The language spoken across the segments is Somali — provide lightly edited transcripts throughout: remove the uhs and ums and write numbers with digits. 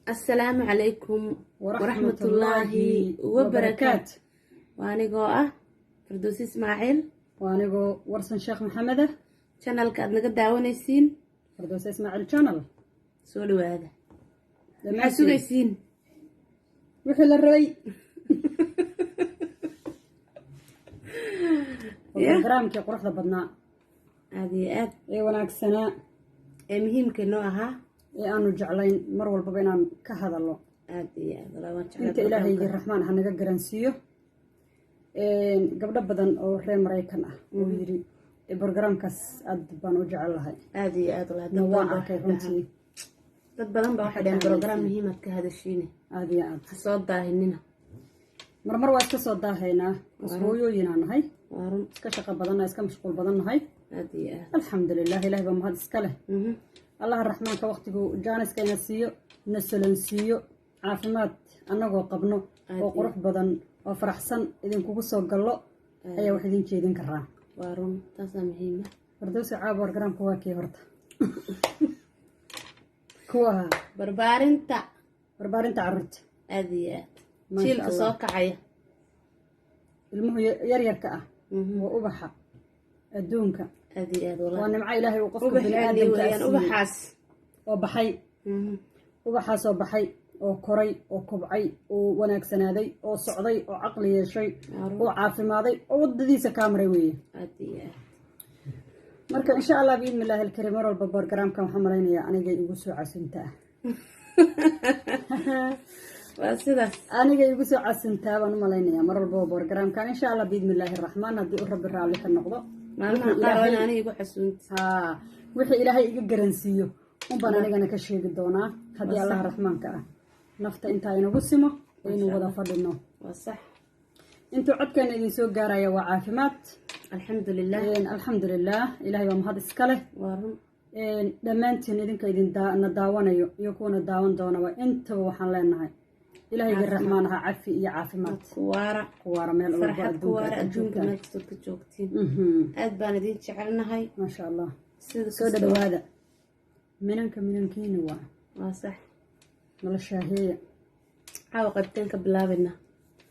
السلام عليكم ورحمة الله وبركاته. وأنا فردوس إسماعيل وأنا ورسن شيخ محمد channel كأدنا قد دعونيسين فردوس إسماعيل channel سولو هذا حسوا جيسين وحل الرأي برنامج قرح ضبطنا هذه وناك سنة مهم كنوعها أنا جعلين مرة والبابين كهذا الله أنت إلهي الرحمن حنا جرنسيه قبل بدن أو ريم رايكنا ويري البرنامج كاس أدبان وجعلها هذه نوعا كيفنتي بدن بواحد يعني برنامج مهم كهذا الشيء هذه صوت داهننا مرة واحد صوت داهنا وسويو ينام هاي كشقة بدنا إسكا مشغول بدنا هاي هذه الحمد لله إلهي بمهد إسكاله الله الرحمن كوقتكو جانس كينا سيو نسلن سيو عافمات أنغو قبنو وقروح بدن وفرحسن إذن كوكو سوقلو أي وحدين جيدين كران وارون تاسا مهمة فردوسي عاب ورقرام كواكي هورتا كواها بربارين تعرت أذيات شيل كسوك عيا المهم يريركا وأبحا الدونكا أذيات والله وأنا مع إلهي وقفك بالآدم كأسي أبحاس وبحي وبحاس وبحي وكري وكبعي وناك سنادي وصعدي وعقلي شيء وعافمادي ووددي سكامري ويه أذيات مركا إن شاء الله بإذن الله الكريم ورا الببر كرام كم حمرين يا أنا جاي يقصوا عسنتا واسدة أنا جاي يقصوا عسنتا وأنا ملاين يا مرة الببر كرام كان إن شاء الله بإذن الله الرحمن ندي رب الرالي في النقطة ما أنا يقول حسنت وحي إلهي يقرنسيو وبنا نجنا كشيء قدونا هدي الله الرحمن كأ نفط أنت أين قسمه وإنه وضع فضلنا وصح أنتوا عد كان إذا سوق جارية وعافمات الحمد لله الحمد لله إلهي بمهد إسكاله وارم لما أنت إذا كيدين نداونا يكون الداون دونا وأنت وحن لنا هاي إلهي الرحمن عافي يا عافمات كوارا من فرحة كوارا أجونك ما تستطيع جوكتين أدبان دين شعرنا هاي ما شاء الله سودة دوادة مننكين صح مال الشاهية قدتين بلابنا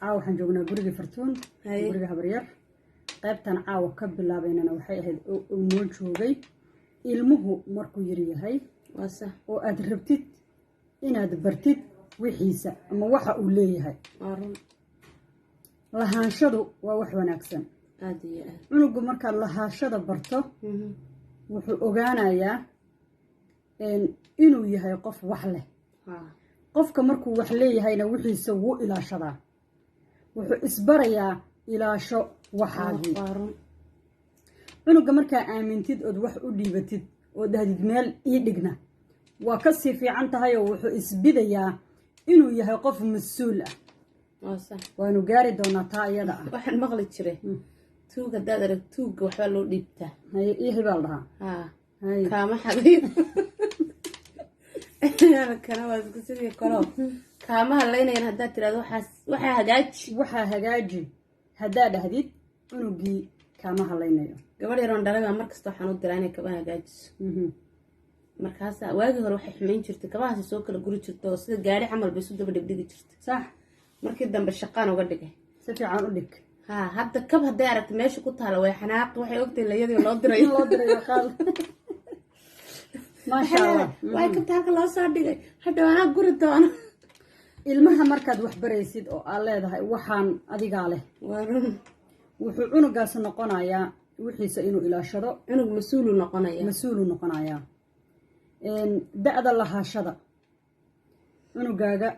حنجونا بريق فرتون بريق هبرير qaybtan caawa ka bilaabaynana waxay ahayd oo noo joogay ilmuhu markuu yar yahay oo aad rabtid inaad bartid wixiisa ama waxa uu leeyahay lahaanshadu waa wax wanaagsan cunugu markaad lahaanshada barto wuxuu ogaanayaa inuu yahay qof wax leh qofka markuu wax leeyahayna wixiisa wuu ilaashadaa wuxuu isbarayaa ilaasho waxaagii cunuga markaa aamintid ood wax u dhiibatid oo dahdid meel ii dhigna waa ka sii fiican tahay oo wuxuu isbidayaa inuu yahay qof mas-uul ah waanu gaari doonaa taa iyada ah waxaan maqli jiray tuuga hadaad arag tuuga waxbaa loo dhiibtaa ii hibaal dhahaa kaama xaday kana waa isku sidii kalo kaama hadlaynayaan haddaad tiraado waxaa hagaaji haddaa dhahdid cunugii kaama hadlaynayo gabadh yaroon dhalay baa markasta waxaan u diraa inay kabaha hagaajiso markaasa waagii hore waxay xumayn jirtay kabahaasi soo kala guri jirta oo sida gaari camal bay isu daba dhigdhigi jirtay sax markii dambe shaqaan uga dhigay si fiican u dhig hadda kab hadday aragta meesha ku taala way xanaaqi waxay ogtahay layadii loo dirayo qaal maasha allah way kabta halka loo soo dhigay hadda waana guri doona ilmaha markaad wax baraysid oo aad leedahay waxaan adigaa leh wuxuu cunugaas noqonayaa wixiisa inuu ilaashado cunug mas-uulu noqonayaa da'da lahaashada cunugaaga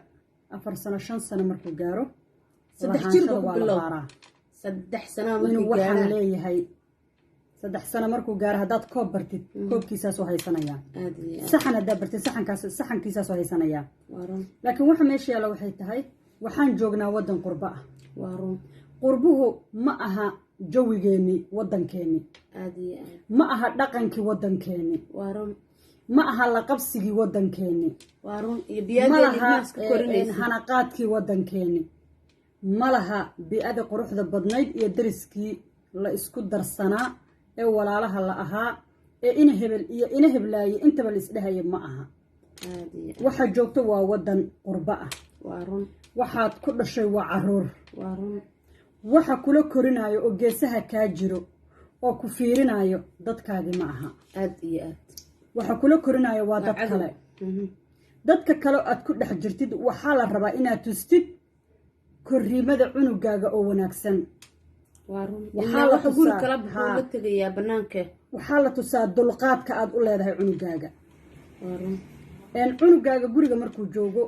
4 sano 5 sano markuu gaaro 3 jir waa la baaraa 3 sano inuu waxaan leeyahay 3 sano markuu gaaro haddaad koob bartid koobkiisaas oo haysanayaa saxan haddaad bartid saxankiisaas oo haysanayaa laakiin waxa meesha yaalla waxay tahay waxaan joognaa waddan qurbo ah qurbuhu ma aha jawigeeni waddankeeni ma aha dhaqankii waddankeeni ma aha la qabsigii waddankeeni ma laha hanaqaadkii waddankeeni ma laha bi'ada quruxda badnayd iyo dariskii la isku darsanaa ee walaalaha la ahaa ee ina hebel iyo ina heblaaye intaba la isdhahaye ma aha waxa joogto waa wadan qurba ah waarun waxaad ku dhashay waa caruur waarun waxa kula korinayo oo geesaha kaa jiro oo ku fiirinayo dadkaagi ma aha aad iyo aad waxa kula korinayo waa dad kale dadka kale aad ku dhex jirtid waxaa la rabaa inaad tustid korriimada cunugaaga oo wanaagsan waarun waxa guri kala buxuu la tagayaa banaanka waxaa la tusaa dulqaadka aad u leedahay cunugaaga waarun cunugaaga guriga markuu joogo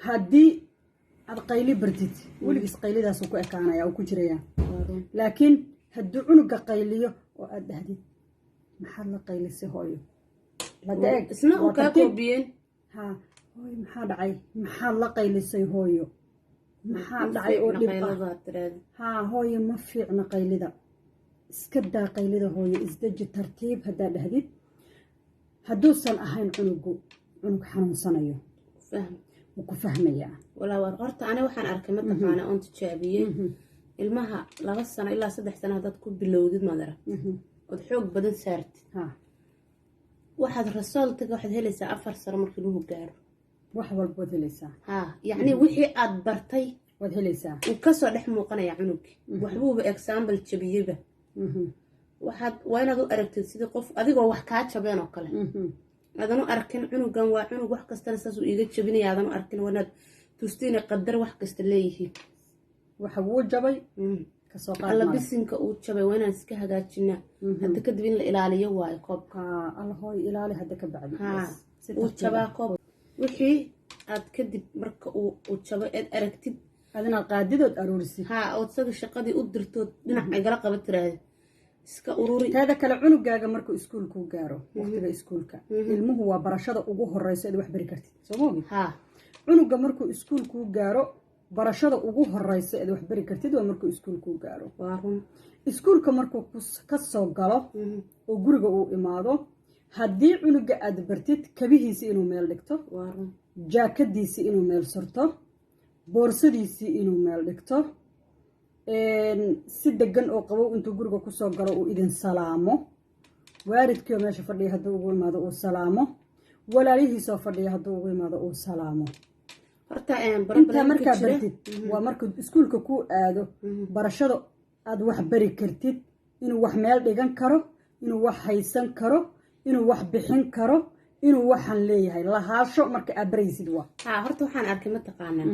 haddii aad qayli bartid weligiis qaylidaas ku ekaanaya oo ku jiraya laakiin haddii cunuga qayliyo oo aad dhahdid maxaad la qaylisay hooyo isna uu kaa koobiyeen hooyo maxaa dhacay maxaad la qaylisay hooyo maxaa dhacay oo dhib hooyo ma fiicna qaylida iska daa qaylida hooyo isdeji tartiib haddaa dhahdid hadduusan ahayn cunug xanuunsanayo wuu ku fahmayaa walaa war horta ani waxaan arkay mataqaana oon tijaabiyey ilmaha 2 sano ilaa 3 sano haddaad ku bilowdid madara ood xoog badan saartid waxaad resultiga waxaad helaysaa 4 sano markii lagu gaaro wax walba waad helaysaa yacni wixii aad bartay waad helaysaa uu kasoo dhex muuqanaya cunugii waxbuuba example jabiyeyba waa inaad u aragtid sidii qof adigoo wax kaa jabeen oo kale aadan u arkin cunugan waa cunug wax kastana saasuu iiga jabinaya aadan u arkin waa inaad tustiina qadar wax kasta leeyihiin waxa wuu jabay alla bisinka uu jabay waa inaan iska hagaajinaa hadda kadib in la ilaaliyo waayo koobka alla hooy ilaali hadda ka bacdi uu jabaa koob wixii aad kadib marka uu jabo eed aragtid adina qaadidood aruurisid ood isaga shaqadii u dirtood dhinac ay gala qaba tiraahda iska ururi taada kale cunugaaga markuu iskuulku gaaro waqtiga iskuulka ilmuhu waa barashada ugu horeysa ee wax bari kartid soo moogi cunuga markuu iskuulku gaaro barashada ugu horeysa ee wax bari kartid waa markuu iskuulku gaaro iskuulka markuu ka soo galo oo guriga uu imaado haddii cunuga aad bartid kabihiisi inuu meel dhigto jaakadiisi inuu meel surto boorsadiisii inuu meel dhigto si degan oo qabow intuu guriga kusoo galo uu idin salaamo waalidkiioo meesha fadhiya hadduu ugu imaado uu salaamo walaalihiisoo fadhiya hadduu ugu imaado uu salaamo intaa markaa bartid waa markuu iskuulka ku aado barashada aad wax bari kartid inuu wax meel dhigan karo inuu wax haysan karo inuu wax bixin karo inuu waxaan leeyahay lahaasho marka aad baraysid waa horta waxaan arkay mataqaanaa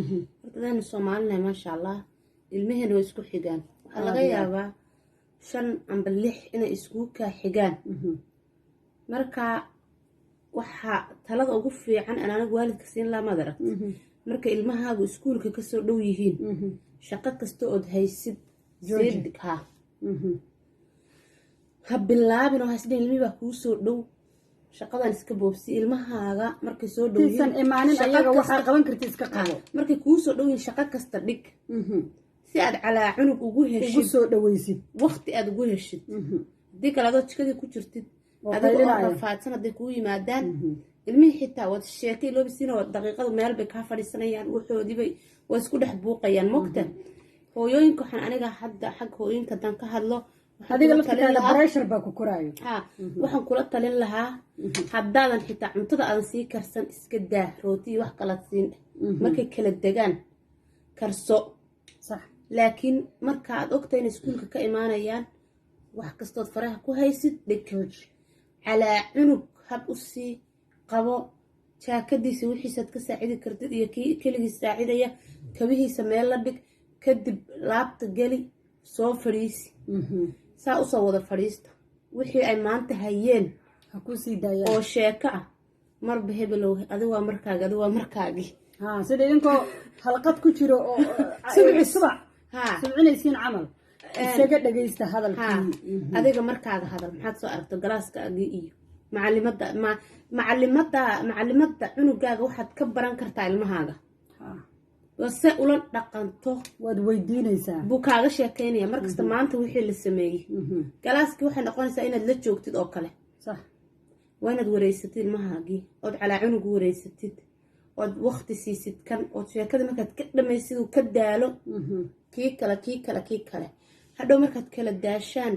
horta daynu soomaalinahay maasha allah ilmahena way isku xigaan waxaa laga yaabaa 5 amba 6 inay isku kaa xigaan marka waxaa talada ugu fiican aan anigu waalidka siin laa madarag marka ilmahaagu iskuulka kasoo dhow yihiin shaqo kasta ood haysid seedig ha bilaabin oo hasdhin ilmi baa kuu soo dhow shaqadan iska boobsi ilmahaaga markay soo dhow yihiin imaanin ayaga waxaa qaban kartid iska qabo markay kuu soo dhow yihiin shaqo kasta dhig si aad calaa cunug ugu heshid ugu soo dhaweysid waqti aad ugu heshid haddii kale adoo jikadii ku jirtid adigoo oo rafaadsan hadday kuu yimaadaan ilmihii xitaa waad sheekay loobisiina daqiiqadu meel bay kaa fadhiisanayaan wuxoodiibay waa isku dhex buuqayaan mogta hooyooyinka waxaan aniga hadda xag hooyooyinka haddaan ka hadlo adiga laftirkaada pressure baa ku koraayo waxaan kula talin lahaa haddaadan xitaa cuntada aadan sii karsan iska daa rootii wax kala siin markay kala degaan karso صح laakiin marka aad ogtahay in iskuulka ka imaanayaan wax kastood faraha ku haysid dhigjooj calaa cunug hab u sii qabo jaakadiisa wixiisaad ka saacidi kartid iyo kii keligii saacidaya kabihiisa meel la dhig kadib laabta geli soo fadhiisi saa usoo wada fadhiista wixii ay maanta hayeen ha ku sii daayaan oo sheeko ah marba hebelow adi waa markaagi adi waa markaagii sida idinkoo halqad ku jiro oo subac subcinaysiin camal isaga dhagaysta hadalkii adiga markaaga hadal maxaad soo aragto galaaskaagii iyo macalimadda cunugaaga waxaad ka baran kartaa ilmahaaga se ula dhaqanto waad weydiinaysaa buu kaaga sheekeynaya markasta maanta wixii la sameeyey galaaskii waxay noqonaysaa inaad la joogtid oo kale sax waa inaad wareysatid ilmahaagii ood calaa cunug wareysatid ood waqti siisid kan ood sheekada markaad ka dhamaysid uu ka daalo kii kale hadhow markaad kala daashaan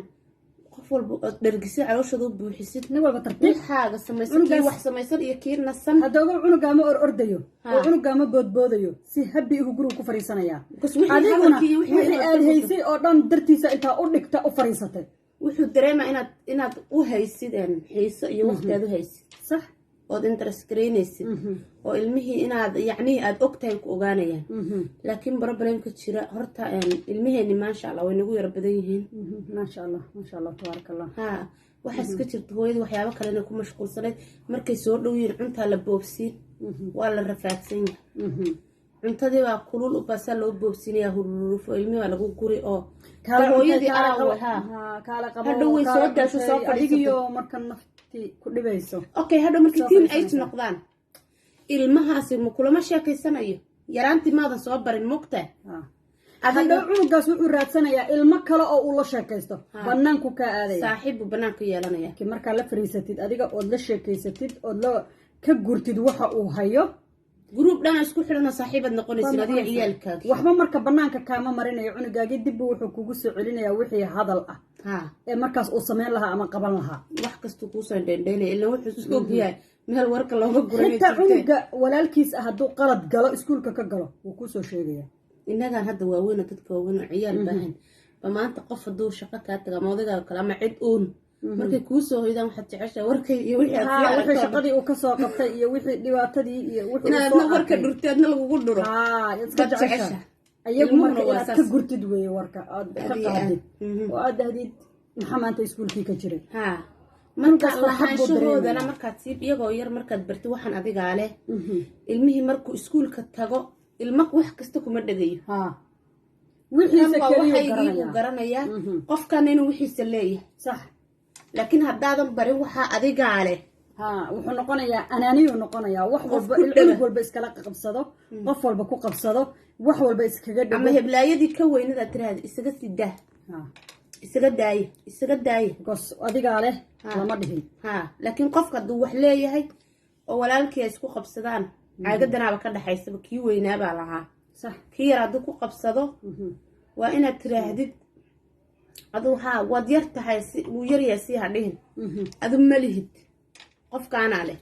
qof walba oo dhargisa calooshada u buuxisid nin walba tartiib xaaga samaysan kii wax samaysan iyo kii nasan haddaba cunugaama ordayo oo cunugaama boodboodayo si habi igu guriga ku fariisanaya adiguna wixii aad haysay oo dhan dartiisa intaa u dhigta u fariisatay wuxuu dareemaa inaad u haysid xiiso iyo waqti aad u haysid sax ood interest gareynaysid oo ilmihii inaad yacnii aad ogtahay ku ogaanayaan laakiin problemka jira horta ilmiheenni maasha allah way nagu yara badan yihiin maasha allah tabaaraka allah waxaa iska jirta hooyada waxyaabo kalena ku mashquulsanayd markay soo dhow yihiin cuntaa la boobsiin waa la rafaadsan yahay cuntadii baa kulul ubaasaa loo boobsiinaya hururufo ilmihii baa lagu guri oo hooyadii hadhow way soo daasho soo fadhigiyo marka nafti ku dhibayso okay hadhow markii tiin age noqdaan ilmahaasi ma kulama sheekaysanayo yaraantii maadan soo barin mugtaa hadhow cunugaas wuxuu raadsanayaa ilmo kale oo uu la sheekaysto banaanku kaa aadaya saaxiibbu banaanka yeelanaya markaa la fariisatid adiga ood la sheekaysatid ood la ka gurtid waxa uu hayo جروب دانا اسكو خلنا صاحبة نقول سنادية عيالك وحما مركب بنانك كاما مرينا عنقاقي دب وحو كوكوسو علينا وحي هذا الأه مركز أصمين لها أما قبل لها وحكستو كوسا ديني إلا وحو سوق هي من هالورك الله مقرني حتى عنقا ولا الكيس أهدو قلد قلو اسكولك كقلو وكوسو شيريا إنها هذا واوينة تتكوين عيال باهن فما أنت قف الدو شقتها تغموضيها وكلام عدقون markay kuu soo hoydaan waxaad jeceshaa warkay iyo wixii shaqadii uu ka soo qabtay iyo wixii dhibaatadii iyo wixii inaadna warka dhurteedna lagugu dhuro iska jecesha ayagu marka inaad ka gurtid weeye warka aad ka qaadid oo aad dahdid maxaa maanta iskuulkii ka jiray marka lahaanshahoodana markaad siib iyagoo yar markaad barti waxaan adigaa leh ilmihii markuu iskuulka tago ilma wax kasta kuma dhegayo wixiisa keliya garanayaa qofkana inuu wixiisa leeyahay sax laakiin haddaadan barin waxaa adigaa leh wuxuu noqonayaa anaaniyu noqonayaa wax walba ilcunug walba iskala qabsado qof walba ku qabsado wax walba iskaga dhigo ama heblaayadii ka weynada tiraahdo isaga sidaa isaga daaya gos adigaa leh lama dhihin laakiin qofka hadduu wax leeyahay oo walaalkii ay isku qabsadaan caagadanaaba ka dhaxaysaba kii weynaabaa lahaa kii yar hadduu ku qabsado waa inaad tiraahdid aduu waad yar tahay wuu yaryahay sii hadhihin adu malihid qofkaanaa leh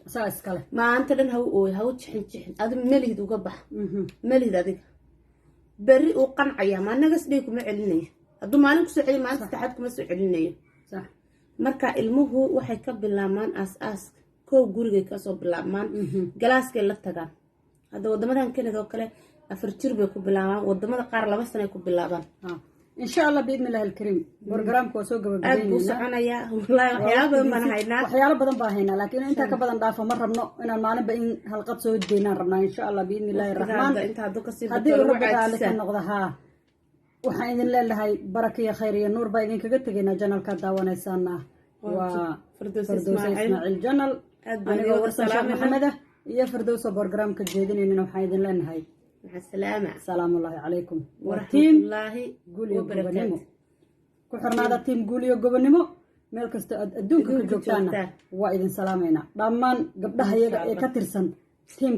maanta dhan haw ooy haw jixin adu malihid uga bax malihid adiga berri uu qancaya maanagas dhey kuma celinayo hadduu maalin kusoo celiyo maalinta saddexaad kuma soo celinayo marka ilmuhu waxay ka bilaabmaan aas-aaska kow gurigay kasoo bilaabmaan galaaskay la tagaan hadda wadamadan kanada oo kale 4 jir bay ku bilaabaan wadamada qaar 2 sano ay ku bilaabaan إن شاء الله بإذن الله الكريم برنامج وسوق بدين أبو سعنا يا والله وحياة بدن ما نهينا وحياة بدن باهينا لكن أنت كبدن ضعفة مرة بنو إن المعنى بين هالقط سود دينا ربنا إن شاء الله بإذن الله الرحمن أنت هذوك السيد هذه ربك عليك النقضها وحين الله هاي بركة خيرية نور بايدين كجت جينا جنال كداونا سانا وفردوس إسماعيل جنال أنا ورسالة محمدة يا فردوس برنامج كجيدين إنه حين الله هاي مع السلامة سلام الله عليكم ورحمة الله وبركاته كحرنا هذا تيم قولي وقبنمو ملكست الدنيا كجوكتانا وإذن سلامينا ضمان قبلها يكترسن تيم